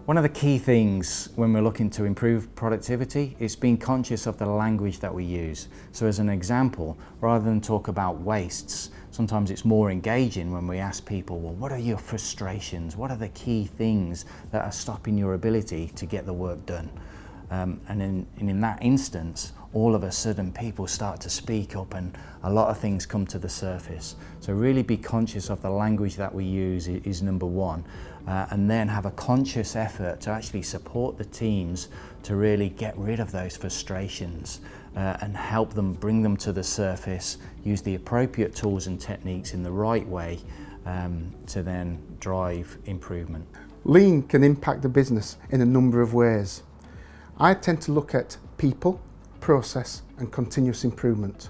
One of the key things when we're looking to improve productivity is being conscious of the language that we use. So as an example, rather than talk about wastes, sometimes it's more engaging when we ask people, well, what are your frustrations? What are the key things that are stopping your ability to get the work done? And in that instance, all of a sudden people start to speak up and a lot of things come to the surface. So really be conscious of the language that we use is number one. And then have a conscious effort to actually support the teams to really get rid of those frustrations and help them bring them to the surface, use the appropriate tools and techniques in the right way to then drive improvement. Lean can impact the business in a number of ways. I tend to look at people, process and continuous improvement.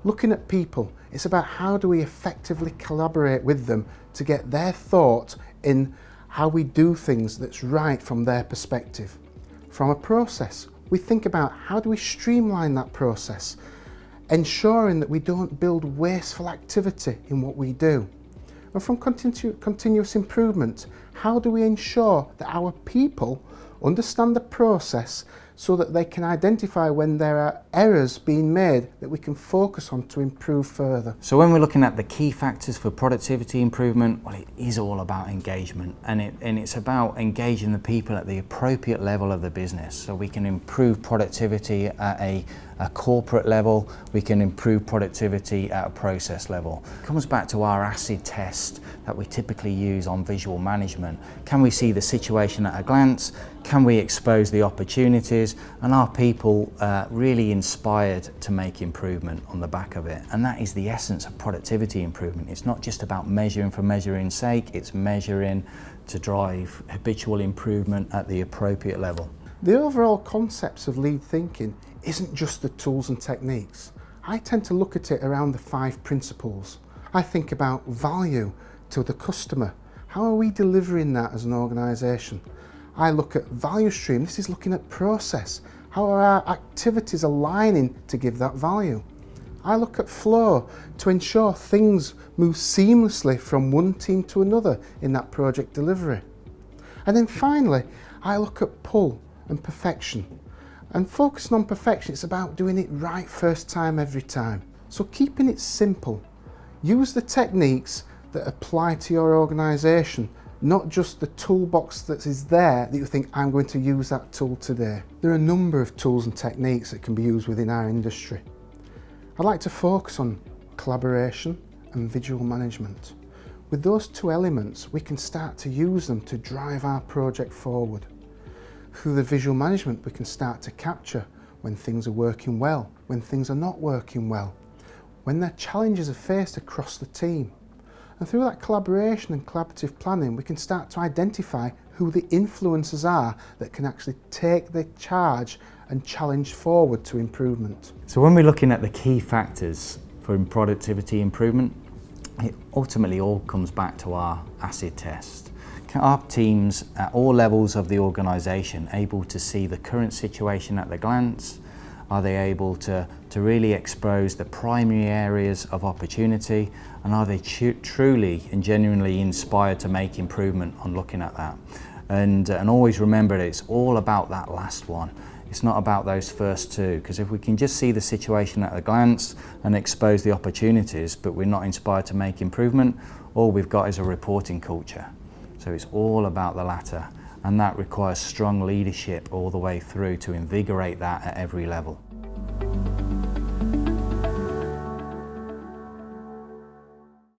Looking at people, it's about how do we effectively collaborate with them to get their thought in how we do things that's right from their perspective. From a process, we think about how do we streamline that process, ensuring that we don't build wasteful activity in what we do. And from continuous improvement, how do we ensure that our people understand the process so that they can identify when there are errors being made that we can focus on to improve further. So when we're looking at the key factors for productivity improvement, well, it is all about engagement, and it's about engaging the people at the appropriate level of the business. So we can improve productivity at a corporate level, we can improve productivity at a process level. It comes back to our acid test that we typically use on visual management. Can we see the situation at a glance? Can we expose the opportunities? And are people really inspired to make improvement on the back of it? And that is the essence of productivity improvement. It's not just about measuring for measuring's sake, it's measuring to drive habitual improvement at the appropriate level. The overall concepts of lean thinking isn't just the tools and techniques. I tend to look at it around the 5 principles. I think about value to the customer. How are we delivering that as an organisation? I look at value stream. This is looking at process. How are our activities aligning to give that value? I look at flow to ensure things move seamlessly from one team to another in that project delivery. And then finally, I look at pull and perfection. And focusing on perfection, it's about doing it right first time, every time. So keeping it simple. Use the techniques that apply to your organisation, not just the toolbox that is there that you think, I'm going to use that tool today. There are a number of tools and techniques that can be used within our industry. I'd like to focus on collaboration and visual management. With those 2 elements, we can start to use them to drive our project forward. Through the visual management, we can start to capture when things are working well, when things are not working well, when their challenges are faced across the team. And through that collaboration and collaborative planning, we can start to identify who the influencers are that can actually take the charge and challenge forward to improvement. So when we're looking at the key factors for productivity improvement, it ultimately all comes back to our acid test. Are teams at all levels of the organisation able to see the current situation at the glance? Are they able to really expose the primary areas of opportunity? And are they truly and genuinely inspired to make improvement on looking at that? And always remember, it's all about that last one. It's not about those first 2, because if we can just see the situation at a glance and expose the opportunities, but we're not inspired to make improvement, all we've got is a reporting culture. So it's all about the latter, and that requires strong leadership all the way through to invigorate that at every level.